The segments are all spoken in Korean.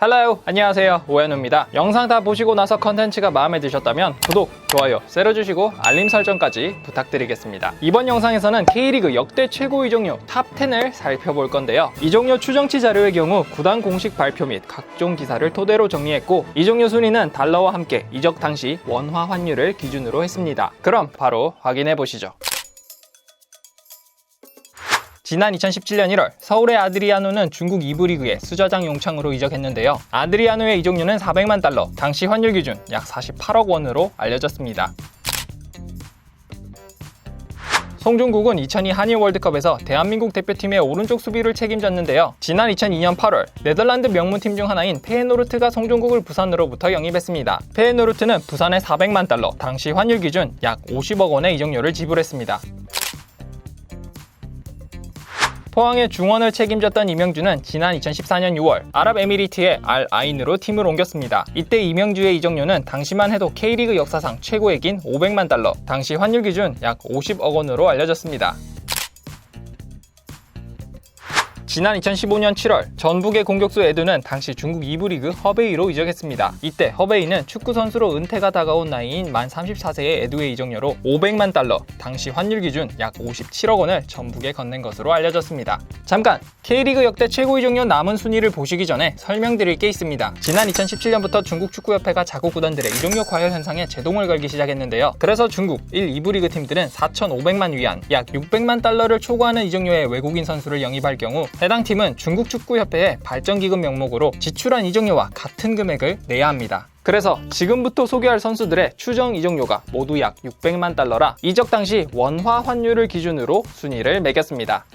헬로, 안녕하세요. 오현우입니다. 영상 다 보시고 나서 컨텐츠가 마음에 드셨다면 구독, 좋아요, 세러주시고 알림 설정까지 부탁드리겠습니다. 이번 영상에서는 K리그 역대 최고 이적료 탑10을 살펴볼 건데요. 이적료 추정치 자료의 경우 구단 공식 발표 및 각종 기사를 토대로 정리했고, 이적료 순위는 달러와 함께 이적 당시 원화 환율을 기준으로 했습니다. 그럼 바로 확인해 보시죠. 지난 2017년 1월 서울의 아드리아노는 중국 2부 리그에 수저장 용창으로 이적했는데요. 아드리아노의 이적료는 400만 달러, 당시 환율 기준 약 48억 원으로 알려졌습니다. 송중국은 2002 한일 월드컵에서 대한민국 대표팀의 오른쪽 수비를 책임졌는데요. 지난 2002년 8월 네덜란드 명문팀 중 하나인 페에노르트가 송중국을 부산으로부터 영입했습니다. 페에노르트는 부산에 400만 달러, 당시 환율 기준 약 50억 원의 이적료를 지불했습니다. 포항의 중원을 책임졌던 이명주는 지난 2014년 6월 아랍에미리트의 알 아인으로 팀을 옮겼습니다. 이때 이명주의 이적료는 당시만 해도 K리그 역사상 최고액인 500만 달러, 당시 환율 기준 약 50억 원으로 알려졌습니다. 지난 2015년 7월 전북의 공격수 에두는 당시 중국 2부 리그 허베이로 이적했습니다. 이때 허베이는 축구 선수로 은퇴가 다가온 나이인 만 34세의 에두의 이적료로 500만 달러, 당시 환율 기준 약 57억 원을 전북에 건넨 것으로 알려졌습니다. 잠깐! K리그 역대 최고 이적료 남은 순위를 보시기 전에 설명드릴 게 있습니다. 지난 2017년부터 중국 축구협회가 자국 구단들의 이적료 과열 현상에 제동을 걸기 시작했는데요. 그래서 중국 1, 2부 리그 팀들은 4,500만 위안, 약 600만 달러를 초과하는 이적료의 외국인 선수를 영입할 경우 해당 팀은 중국 축구협회의 발전기금 명목으로 지출한 이적료와 같은 금액을 내야 합니다. 그래서 지금부터 소개할 선수들의 추정 이적료가 모두 약 600만 달러라 이적 당시 원화 환율을 기준으로 순위를 매겼습니다.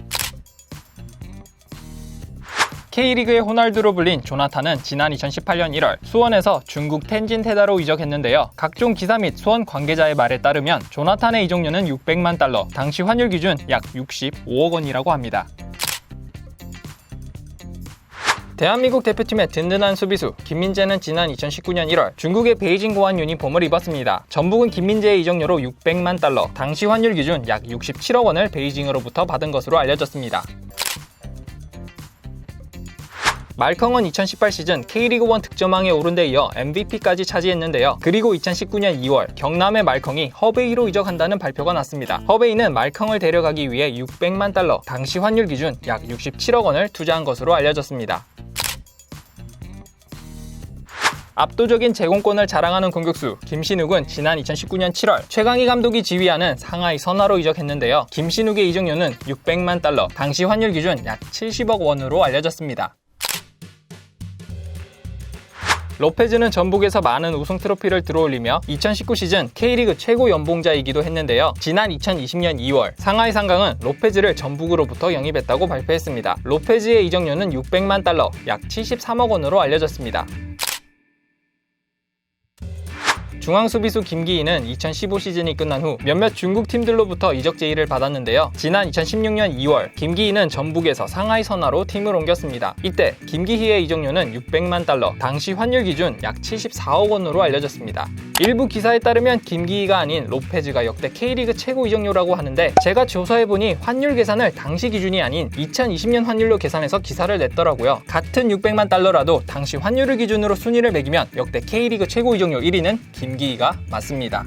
K리그의 호날두로 불린 조나탄은 지난 2018년 1월 수원에서 중국 텐진 테다로 이적했는데요. 각종 기사 및 수원 관계자의 말에 따르면 조나탄의 이적료는 600만 달러, 당시 환율 기준 약 65억 원이라고 합니다. 대한민국 대표팀의 든든한 수비수 김민재는 지난 2019년 1월 중국의 베이징 고안 유니폼을 입었습니다. 전북은 김민재의 이적료로 600만 달러, 당시 환율 기준 약 67억 원을 베이징으로부터 받은 것으로 알려졌습니다. 말컹은 2018 시즌 K리그1 득점왕에 오른 데 이어 MVP까지 차지했는데요. 그리고 2019년 2월 경남의 말컹이 허베이로 이적한다는 발표가 났습니다. 허베이는 말컹을 데려가기 위해 600만 달러, 당시 환율 기준 약 67억 원을 투자한 것으로 알려졌습니다. 압도적인 제공권을 자랑하는 공격수 김신욱은 지난 2019년 7월 최강희 감독이 지휘하는 상하이 선화로 이적했는데요. 김신욱의 이적료는 600만 달러, 당시 환율 기준 약 70억 원으로 알려졌습니다. 로페즈는 전북에서 많은 우승 트로피를 들어올리며 2019 시즌 K리그 최고 연봉자이기도 했는데요. 지난 2020년 2월 상하이 상강은 로페즈를 전북으로부터 영입했다고 발표했습니다. 로페즈의 이적료는 600만 달러, 약 73억 원으로 알려졌습니다. 중앙 수비수 김기희는 2015 시즌이 끝난 후 몇몇 중국 팀들로부터 이적 제의를 받았는데요. 지난 2016년 2월 김기희는 전북에서 상하이 선화로 팀을 옮겼습니다. 이때 김기희의 이적료는 600만 달러, 당시 환율 기준 약 74억 원으로 알려졌습니다. 일부 기사에 따르면 김기희가 아닌 로페즈가 역대 K리그 최고 이적료라고 하는데, 제가 조사해보니 환율 계산을 당시 기준이 아닌 2020년 환율로 계산해서 기사를 냈더라고요. 같은 600만 달러라도 당시 환율을 기준으로 순위를 매기면 역대 K리그 최고 이적료 1위는 김기희가 맞습니다.